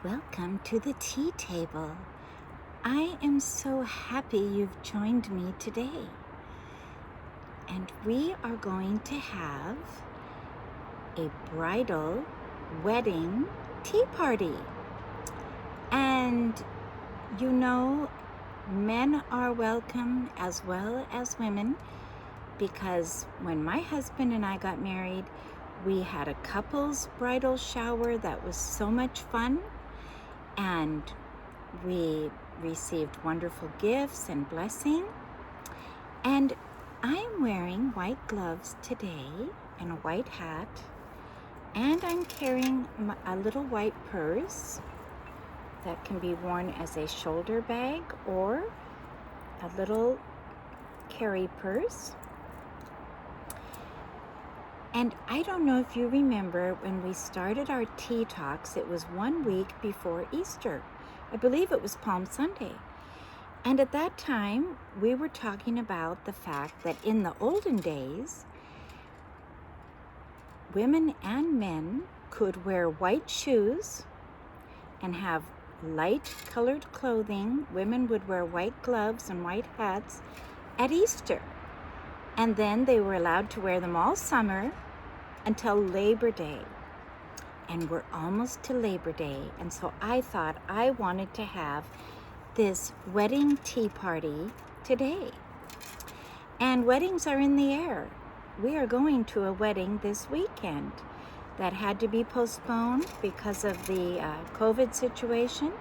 Welcome to the tea table. I am so happy you've joined me today. And we are going to have a bridal wedding tea party. And you know, men are welcome as well as women, because when my husband and I got married, we had a couple's bridal shower that was so much fun. And we received wonderful gifts and blessing. And I'm wearing white gloves today and a white hat. And I'm carrying a little white purse that can be worn as a shoulder bag or a little carry purse. And I don't know if you remember when we started our tea talks, it was 1 week before Easter. I believe it was Palm Sunday. And at that time, we were talking about the fact that in the olden days, women and men could wear white shoes and have light colored clothing. Women would wear white gloves and white hats at Easter. And then they were allowed to wear them all summer until Labor Day. And we're almost to Labor Day. And so I thought I wanted to have this wedding tea party today. And weddings are in the air. We are going to a wedding this weekend that had to be postponed because of the COVID situation.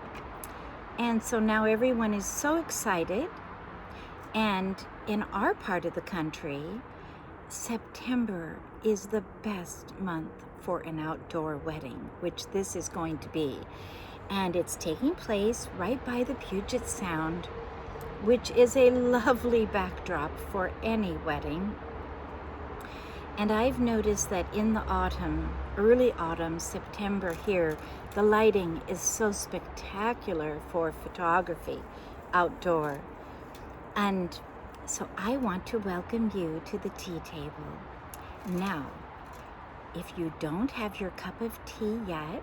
And so now everyone is so excited. And in our part of the country, September is the best month for an outdoor wedding, which this is going to be. And it's taking place right by the Puget Sound, which is a lovely backdrop for any wedding. And I've noticed that in the autumn, early autumn, September here, the lighting is so spectacular for photography outdoor. And so I want to welcome you to the tea table. Now, if you don't have your cup of tea yet,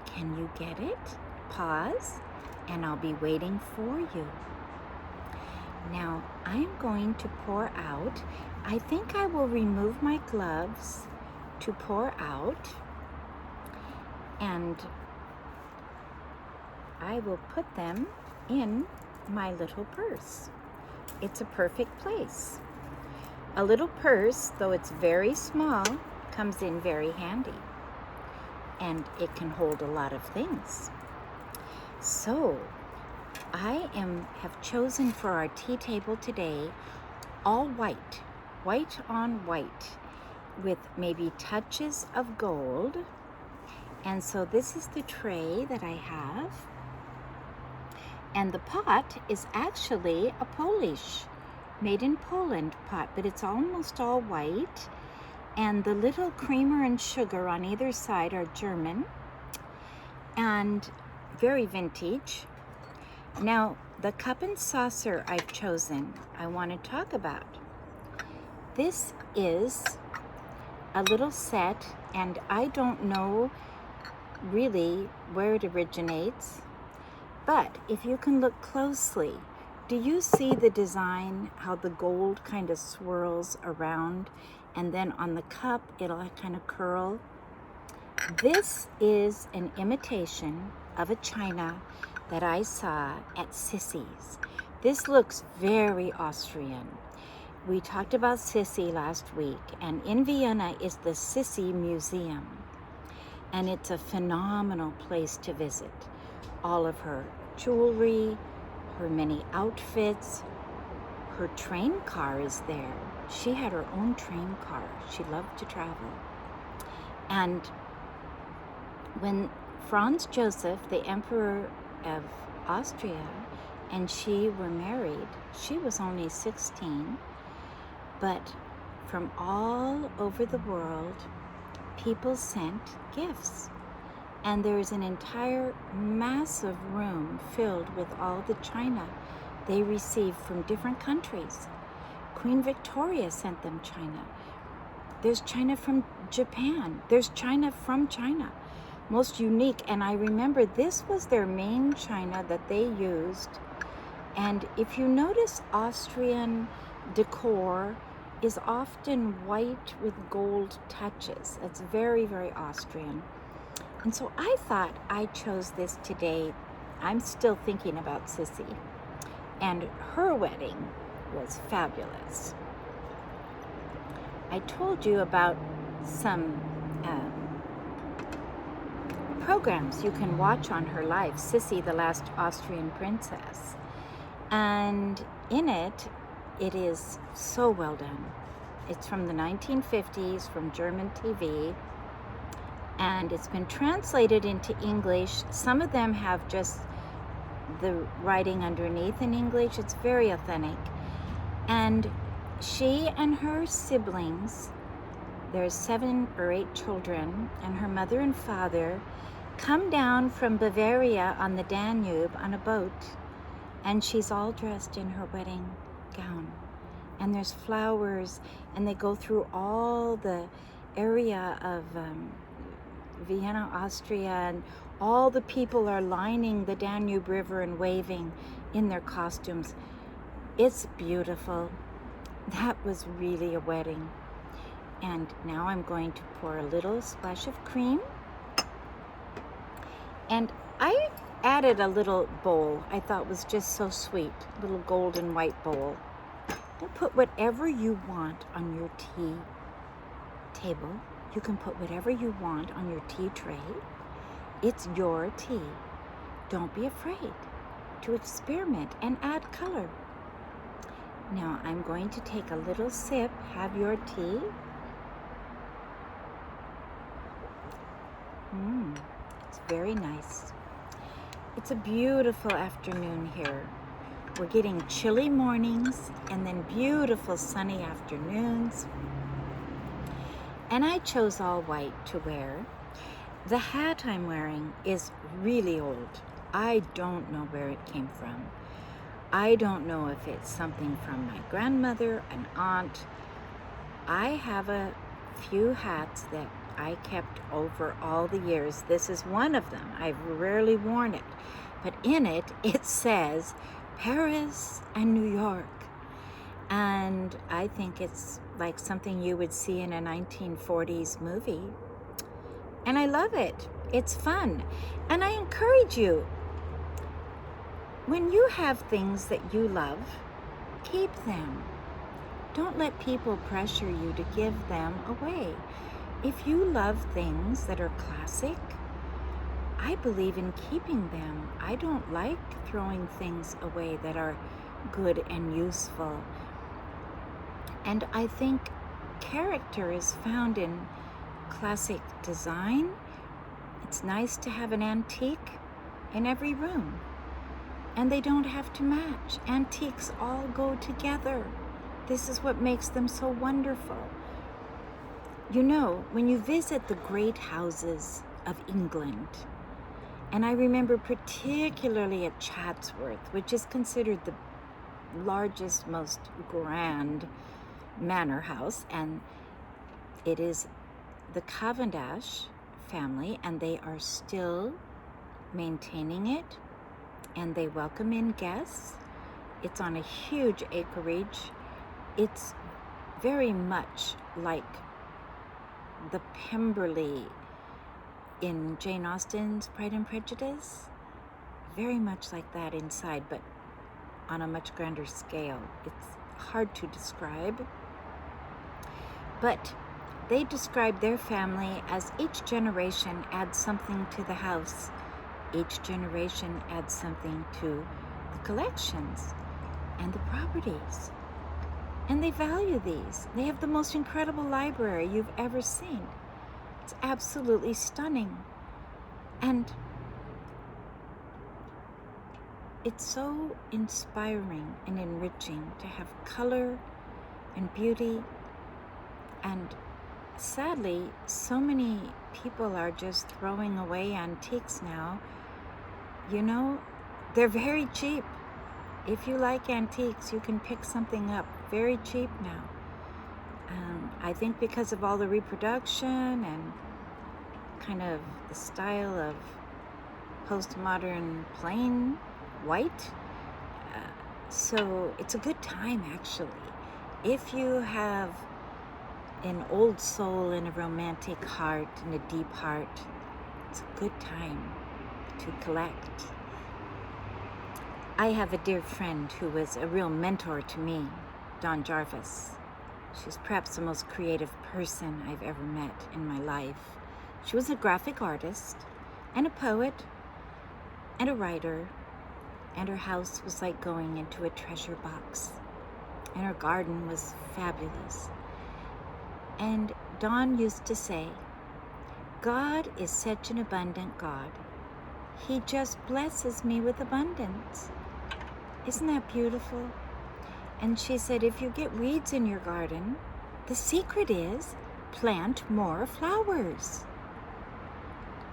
can you get it? Pause, and I'll be waiting for you. Now, I'm going to pour out. I think I will remove my gloves to pour out, and I will put them in my little purse. It's a perfect place. A little purse, though it's very small, comes in very handy. And it can hold a lot of things. So, I have chosen for our tea table today all white, white on white, with maybe touches of gold. And so this is the tray that I have. And the pot is actually a Polish, made in Poland pot, but it's almost all white. And the little creamer and sugar on either side are German and very vintage. Now, the cup and saucer I've chosen, I want to talk about. This is a little set, and I don't know really where it originates. But if you can look closely, do you see the design, how the gold kind of swirls around, and then on the cup, it'll kind of curl? This is an imitation of a china that I saw at Sissy's. This looks very Austrian. We talked about Sissy last week, and in Vienna is the Sissy Museum. And it's a phenomenal place to visit. All of her jewelry, her many outfits, her train car is there. She had her own train car. She loved to travel. And when Franz Joseph, the Emperor of Austria, and she were married, she was only 16, but from all over the world, people sent gifts. And there's an entire massive room filled with all the china they received from different countries. Queen Victoria sent them china. There's china from Japan. There's china from China. most unique. And I remember this was their main china that they used. And if you notice, Austrian decor is often white with gold touches. It's very, very Austrian. And so I thought I chose this today. I'm still thinking about Sissy. And her wedding was fabulous. I told you about some programs you can watch on her life, Sissy, the Last Austrian Princess. And in it, it is so well done. It's from the 1950s, from German TV, and it's been translated into English. Some of them have just the writing underneath in English. It's very authentic. And she and her siblings, there's 7 or 8 children, and her mother and father come down from Bavaria on the Danube on a boat, and she's all dressed in her wedding gown. And there's flowers, and they go through all the area of Vienna, Austria, and all the people are lining the Danube River and waving in their costumes. It's beautiful. That was really a wedding. And now I'm going to pour a little splash of cream. And I added a little bowl I thought was just so sweet, a little golden white bowl. Now put whatever you want on your tea table. You can put whatever you want on your tea tray. It's your tea. Don't be afraid to experiment and add color. Now I'm going to take a little sip. Have your tea. It's very nice. It's a beautiful afternoon here. We're getting chilly mornings and then beautiful sunny afternoons. And I chose all white to wear. The hat I'm wearing is really old. I don't know where it came from. I don't know if it's something from my grandmother, an aunt. I have a few hats that I kept over all the years. This is one of them. I've rarely worn it. But in it, it says Paris and New York. And I think it's like something you would see in a 1940s movie. And I love it. It's fun. And I encourage you, when you have things that you love, keep them. Don't let people pressure you to give them away. If you love things that are classic, I believe in keeping them. I don't like throwing things away that are good and useful. And I think character is found in classic design. It's nice to have an antique in every room. And they don't have to match. Antiques all go together. This is what makes them so wonderful. You know, when you visit the great houses of England, and I remember particularly at Chatsworth, which is considered the largest, most grand manor house, and it is the Cavendish family, and they are still maintaining it, and they welcome in guests. It's on a huge acreage. It's very much like the Pemberley in Jane Austen's Pride and Prejudice. Very much like that inside, but on a much grander scale. It's hard to describe. But they describe their family as each generation adds something to the house. Each generation adds something to the collections and the properties. And they value these. They have the most incredible library you've ever seen. It's absolutely stunning. And it's so inspiring and enriching to have color and beauty. And sadly, so many people are just throwing away antiques now. You know, they're very cheap. If you like antiques, you can pick something up very cheap now. I think because of all the reproduction and kind of the style of postmodern plain white. So it's a good time, actually. If you have an old soul and a romantic heart and a deep heart, it's a good time to collect. I have a dear friend who was a real mentor to me, Dawn Jarvis. She's perhaps the most creative person I've ever met in my life. She was a graphic artist and a poet and a writer, and her house was like going into a treasure box, and her garden was fabulous. And Dawn used to say, God is such an abundant God. He just blesses me with abundance. Isn't that beautiful? And she said, if you get weeds in your garden, the secret is plant more flowers.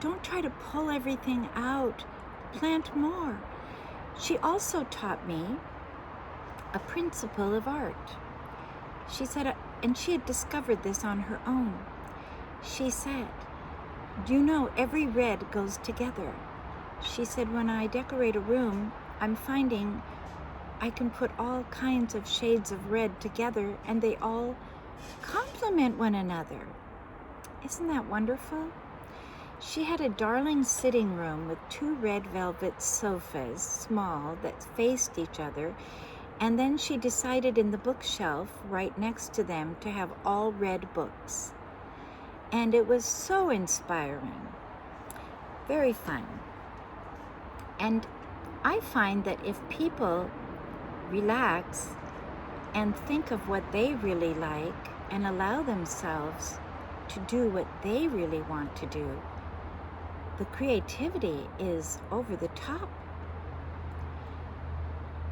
Don't try to pull everything out. Plant more. She also taught me a principle of art. She said, and she had discovered this on her own. She said, you know, every red goes together. She said, when I decorate a room, I'm finding I can put all kinds of shades of red together and they all complement one another. Isn't that wonderful? She had a darling sitting room with 2 red velvet sofas, small, that faced each other, and then she decided in the bookshelf right next to them to have all red books. And it was so inspiring, very fun. And I find that if people relax and think of what they really like and allow themselves to do what they really want to do, the creativity is over the top.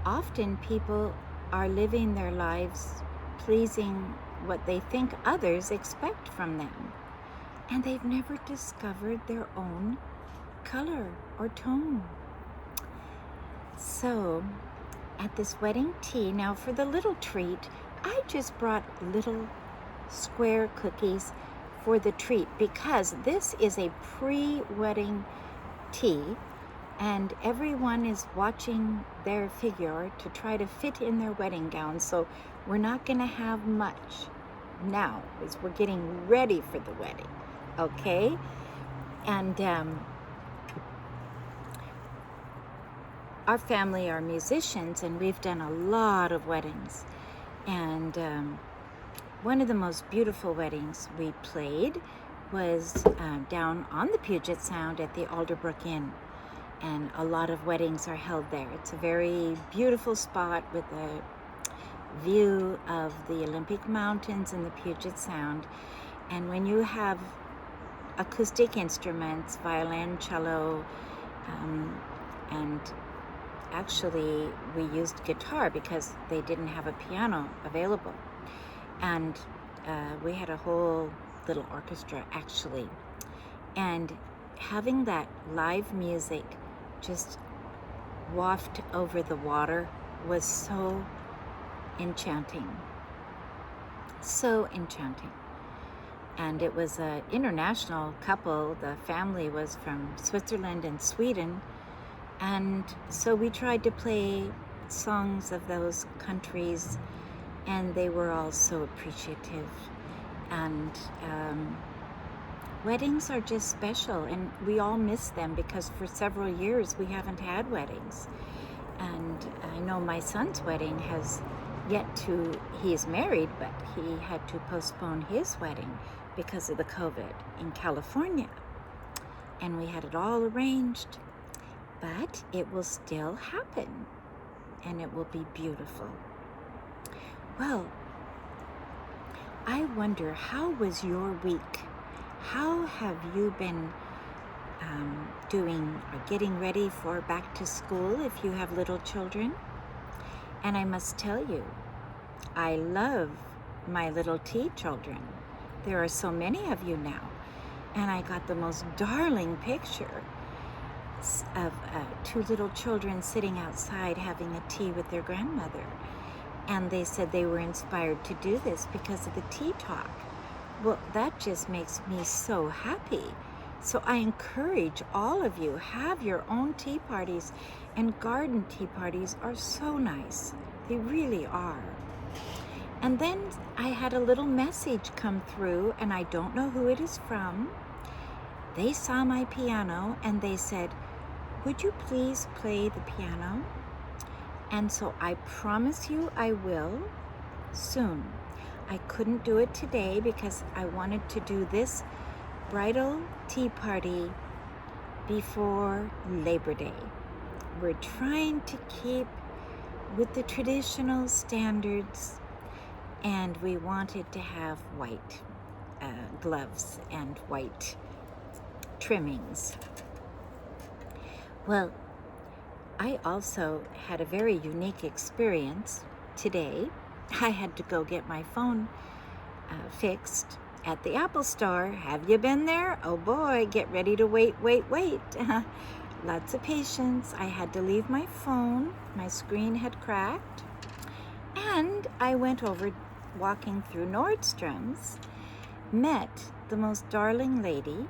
Often people are living their lives pleasing what they think others expect from them, and they've never discovered their own color or tone. So, at this wedding tea, now for the little treat, I just brought little square cookies for the treat because this is a pre-wedding tea and everyone is watching their figure to try to fit in their wedding gown. So we're not going to have much now as we're getting ready for the wedding, okay? And our family are musicians, and we've done a lot of weddings. And one of the most beautiful weddings we played was down on the Puget Sound at the Alderbrook Inn. And a lot of weddings are held there. It's a very beautiful spot with a view of the Olympic Mountains and the Puget Sound. And when you have acoustic instruments, violin, cello, and actually we used guitar because they didn't have a piano available. And we had a whole little orchestra actually. And having that live music just waft over the water was so enchanting. So enchanting. And it was an international couple. The family was from Switzerland and Sweden. And so we tried to play songs of those countries, and they were all so appreciative. And weddings are just special, and we all miss them because for several years we haven't had weddings. And I know my son's wedding has yet to, he is married, but he had to postpone his wedding because of the COVID in California. And we had it all arranged, but it will still happen, and it will be beautiful. Well, I wonder, how was your week? How have you been doing or getting ready for back to school if you have little children? And I must tell you, I love my little tea children. There are so many of you now. And I got the most darling picture of 2 little children sitting outside having a tea with their grandmother. And they said they were inspired to do this because of the tea talk. Well, that just makes me so happy. So I encourage all of you, have your own tea parties, and garden tea parties are so nice. They really are. And then I had a little message come through, and I don't know who it is from. They saw my piano and they said, "Would you please play the piano?" And so I promise you I will soon. I couldn't do it today because I wanted to do this bridal tea party before Labor Day. We're trying to keep with the traditional standards, and we wanted to have white gloves and white trimmings. Well, I also had a very unique experience today. I had to go get my phone fixed at the Apple Store. Have you been there? Oh boy, get ready to wait. Lots of patience. I had to leave my phone. My screen had cracked. And I went over walking through Nordstrom's, met the most darling lady,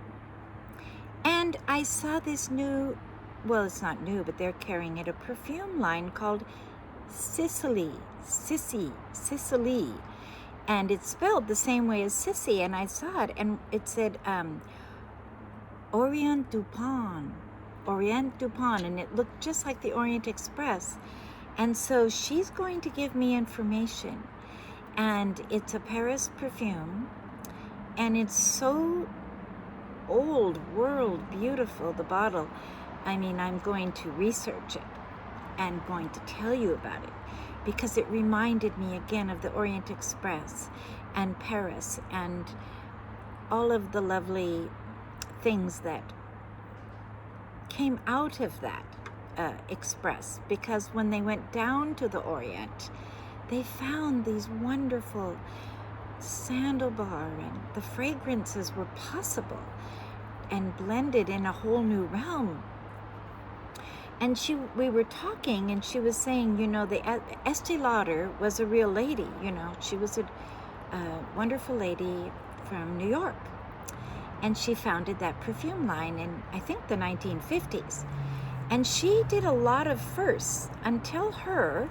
and I saw this new, well, it's not new, but they're carrying it, a perfume line called Sicily. And it's spelled the same way as Sissy, and I saw it, and it said Orient Dupont, and it looked just like the Orient Express. And so she's going to give me information, and it's a Paris perfume, and it's so old world beautiful, the bottle. I mean, I'm going to research it and going to tell you about it, because it reminded me again of the Orient Express and Paris and all of the lovely things that came out of that express. Because when they went down to the Orient, they found these wonderful sandalbar, and the fragrances were possible and blended in a whole new realm. And we were talking, and she was saying, the Estee Lauder was a real lady. She was a wonderful lady from New York, and she founded that perfume line in, I think, the 1950s. And she did a lot of firsts until her.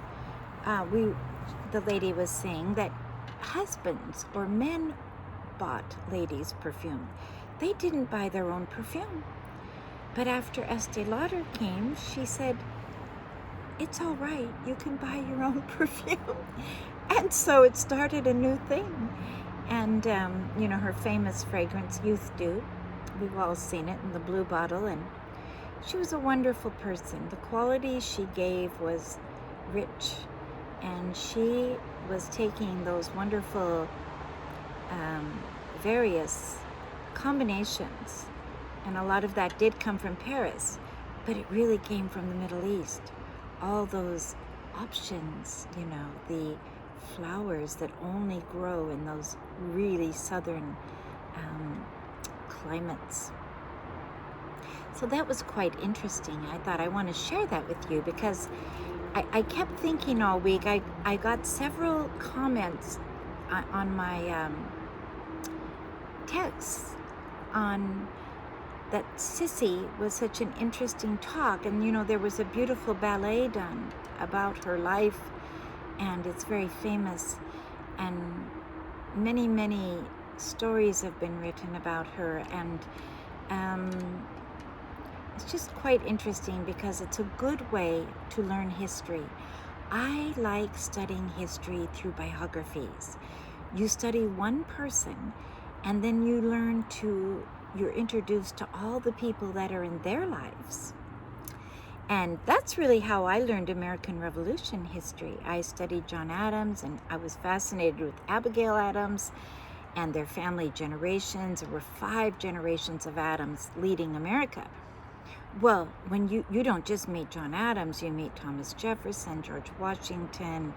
The lady was saying that husbands or men bought ladies' perfume. They didn't buy their own perfume. But after Estee Lauder came, she said, "It's all right, you can buy your own perfume." And so it started a new thing. And, her famous fragrance, Youth Dew, we've all seen it in the blue bottle. And she was a wonderful person. The quality she gave was rich. And she was taking those wonderful various combinations. And a lot of that did come from Paris, but it really came from the Middle East. All those options, the flowers that only grow in those really southern climates. So that was quite interesting. I thought I want to share that with you because I kept thinking all week. I got several comments on my texts on that Sissy was such an interesting talk, and there was a beautiful ballet done about her life, and it's very famous, and many stories have been written about her, and it's just quite interesting because it's a good way to learn history. I like studying history through biographies. You study one person, and then you're introduced to all the people that are in their lives. And that's really how I learned American Revolution history. I studied John Adams, and I was fascinated with Abigail Adams and their family generations. There were 5 generations of Adams leading America. Well, when you don't just meet John Adams, you meet Thomas Jefferson, George Washington,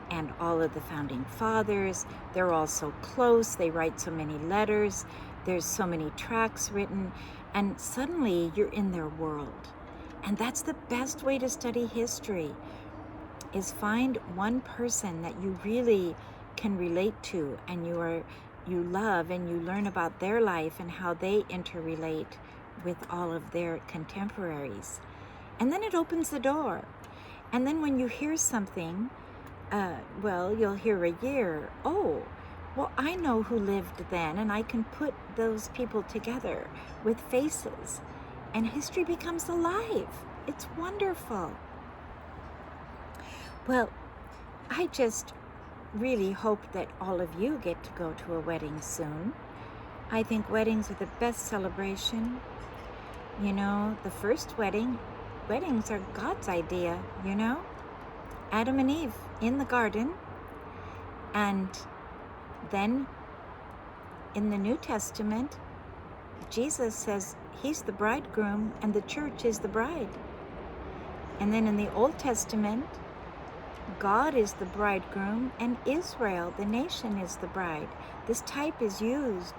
and all of the founding fathers. They're all so close. They write so many letters. There's so many tracts written, and suddenly you're in their world. And that's the best way to study history, is find one person that you really can relate to, and you are you love and you learn about their life and how they interrelate with all of their contemporaries. And then it opens the door. And then when you hear something, well, you'll hear a year. Oh, well, I know who lived then, and I can put those people together with faces, and history becomes alive. It's wonderful. Well, I just really hope that all of you get to go to a wedding soon. I think weddings are the best celebration. You know, the first weddings are God's idea, you know? Adam and Eve in the garden. And then in the New Testament, Jesus says he's the bridegroom and the church is the bride. And then in the Old Testament, God is the bridegroom and Israel, the nation, is the bride. This type is used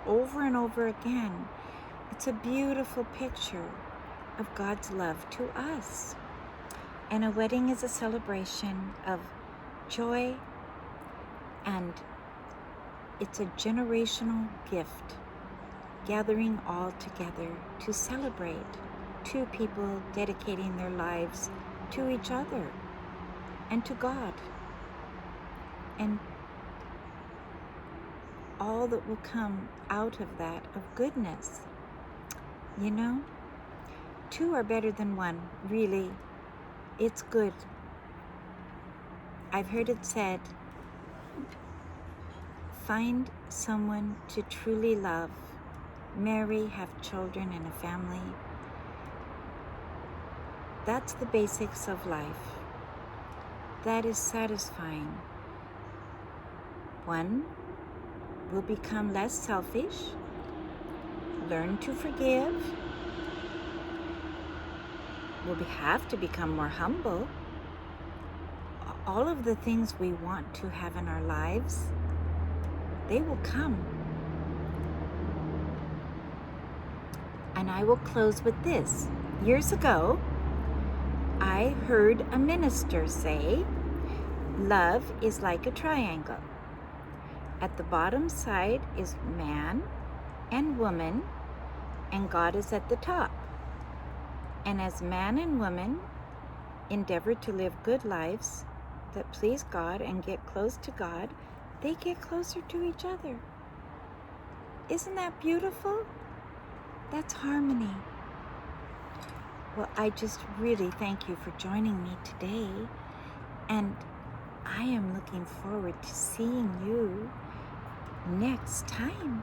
over and over again. It's a beautiful picture of God's love to us. And a wedding is a celebration of joy, and it's a generational gift, gathering all together to celebrate two people dedicating their lives to each other and to God, and all that will come out of that of goodness. You know, two are better than one, really. It's good. I've heard it said, find someone to truly love, marry, have children and a family. That's the basics of life. That is satisfying. One will become less selfish, learn to forgive, will have to become more humble. All of the things we want to have in our lives, they will come. And I will close with this. Years ago, I heard a minister say, love is like a triangle. At the bottom side is man and woman, and God is at the top. And as man and woman endeavor to live good lives that please God and get close to God, they get closer to each other. Isn't that beautiful? That's harmony. Well, I just really thank you for joining me today, and I am looking forward to seeing you next time.